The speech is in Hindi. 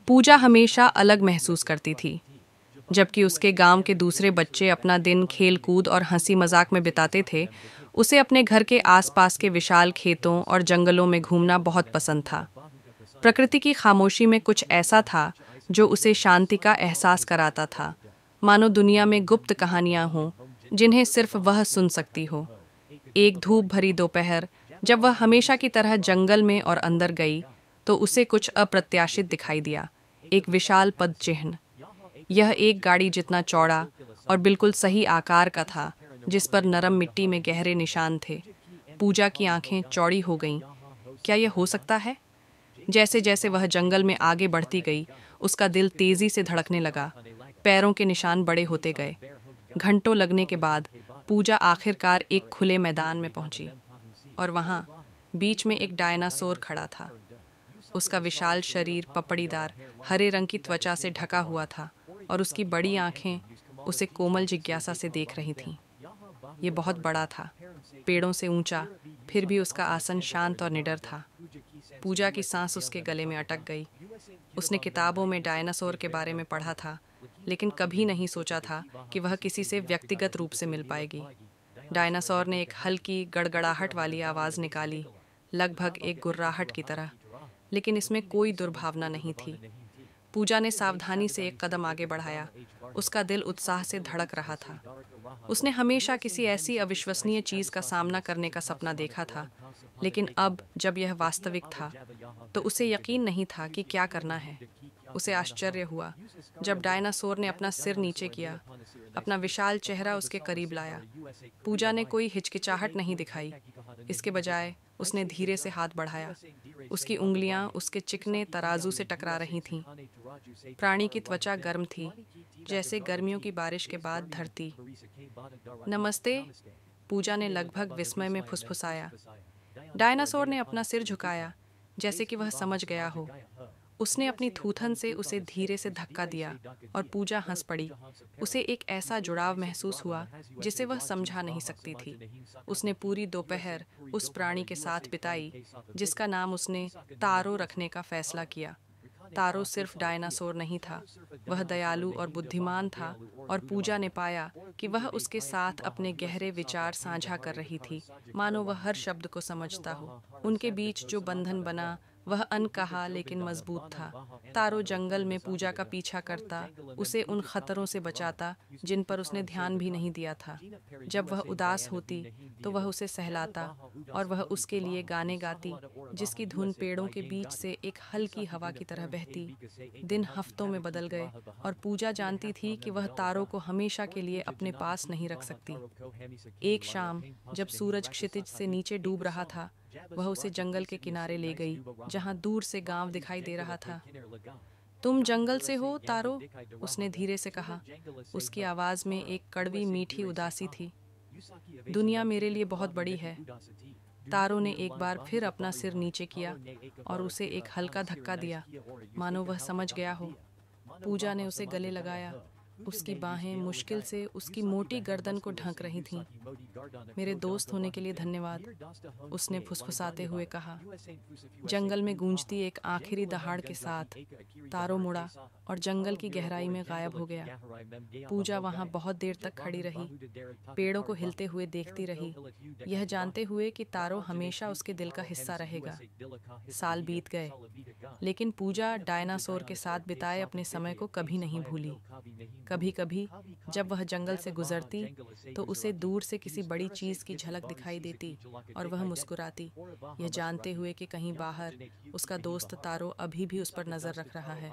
पूजा हमेशा अलग महसूस करती थी। जबकि उसके गांव के दूसरे बच्चे अपना दिन खेल कूद और हंसी मजाक में बिताते थे, उसे अपने घर के आसपास के विशाल खेतों और जंगलों में घूमना बहुत पसंद था। प्रकृति की खामोशी में कुछ ऐसा था जो उसे शांति का एहसास कराता था, मानो दुनिया में गुप्त कहानियां हों जिन्हें सिर्फ वह सुन सकती हो। एक धूप भरी दोपहर, जब वह हमेशा की तरह जंगल में और अंदर गई, तो उसे कुछ अप्रत्याशित दिखाई दिया। एक विशाल पद चिन्ह। यह एक गाड़ी जितना चौड़ा और बिल्कुल सही आकार का था, जिस पर नरम मिट्टी में गहरे निशान थे। पूजा की आंखें चौड़ी हो गईं। क्या यह हो सकता है? जैसे जैसे वह जंगल में आगे बढ़ती गई, उसका दिल तेजी से धड़कने लगा। पैरों के निशान बड़े होते गए। घंटों लगने के बाद पूजा आखिरकार एक खुले मैदान में पहुंची, और वहां बीच में एक डायनासोर खड़ा था। उसका विशाल शरीर पपड़ीदार हरे रंग की त्वचा से ढका हुआ था, और उसकी बड़ी आंखें उसे कोमल जिज्ञासा से देख रही थीं। ये बहुत बड़ा था, पेड़ों से ऊंचा, फिर भी उसका आसन शांत और निडर था। पूजा की सांस उसके गले में अटक गई। उसने किताबों में डायनासोर के बारे में पढ़ा था, लेकिन कभी नहीं सोचा था कि वह किसी से व्यक्तिगत रूप से मिल पाएगी। डायनासोर ने एक हल्की गड़गड़ाहट वाली आवाज़ निकाली, लगभग एक गुर्राहट की तरह, लेकिन इसमें कोई दुर्भावना नहीं थी। पूजा ने सावधानी से एक कदम आगे बढ़ाया। उसका दिल उत्साह से धड़क रहा था। उसने हमेशा किसी ऐसी अविश्वसनीय चीज़ का सामना करने का सपना देखा था, लेकिन अब जब यह वास्तविक था, तो उसे यकीन नहीं था कि क्या करना है। उसे आश्चर्य हुआ जब डायनासोर ने अपना सिर नीचे किया, अपना विशाल चेहरा उसके करीब लाया। पूजा ने कोई हिचकिचाहट नहीं दिखाई। इसके बजाय उसने धीरे से हाथ बढ़ाया। उसकी उंगलियां उसके चिकने तराजू से टकरा रही थीं। प्राणी की त्वचा गर्म थी, जैसे गर्मियों की बारिश के बाद धरती। नमस्ते, पूजा ने लगभग विस्मय में फुसफुसाया। डायनासोर ने अपना सिर झुकाया, जैसे कि वह समझ गया हो। उसने अपनी थूथन से उसे धीरे से धक्का दिया, और पूजा हंस पड़ी। उसे एक ऐसा जुड़ाव महसूस हुआ जिसे वह समझा नहीं सकती थी। उसने पूरी दोपहर उस प्राणी के साथ बिताई, जिसका नाम उसने तारो रखने का फैसला किया। तारो सिर्फ डायनासोर नहीं था, वह दयालु और बुद्धिमान था, और पूजा ने पाया कि वह उसके साथ अपने गहरे विचार साझा कर रही थी, मानो वह हर शब्द को समझता हो। उनके बीच जो बंधन बना, वह अनकहा लेकिन मजबूत था। तारो जंगल में पूजा का पीछा करता, उसे उन खतरों से बचाता जिन पर उसने ध्यान भी नहीं दिया था। जब वह उदास होती, तो वह उसे सहलाता, और वह उसके लिए गाने गाती, जिसकी धुन पेड़ों के बीच से एक हल्की हवा की तरह बहती। दिन हफ्तों में बदल गए, और पूजा जानती थी कि वह तारों को हमेशा के लिए अपने पास नहीं रख सकती। एक शाम, जब सूरज क्षितिज से नीचे डूब रहा था, वह उसे जंगल के किनारे ले गई, जहां दूर से गांव दिखाई दे रहा था। तुम जंगल से हो, तारो? उसने धीरे से कहा। उसकी आवाज में एक कड़वी मीठी उदासी थी। दुनिया मेरे लिए बहुत बड़ी है। तारो ने एक बार फिर अपना सिर नीचे किया, और उसे एक हल्का धक्का दिया, मानो वह समझ गया हो। पूजा ने उसे गले लगाया। उसकी बाहें मुश्किल से उसकी मोटी गर्दन को ढक रही थीं। मेरे दोस्त होने के लिए धन्यवाद, उसने फुसफुसाते हुए कहा। जंगल में गूंजती एक आखिरी दहाड़ के साथ तारो मुड़ा और जंगल की गहराई में गायब हो गया। पूजा वहां बहुत देर तक खड़ी रही, पेड़ों को हिलते हुए देखती रही, यह जानते हुए कि तारो हमेशा उसके दिल का हिस्सा रहेगा। साल बीत गए, लेकिन पूजा डायनासोर के साथ बिताए अपने समय को कभी नहीं भूली। कभी कभी जब वह जंगल से गुजरती, तो उसे दूर से किसी बड़ी चीज की झलक दिखाई देती, और वह मुस्कुराती, यह जानते हुए कि कहीं बाहर उसका दोस्त तारो अभी भी उस पर नजर रख रहा है।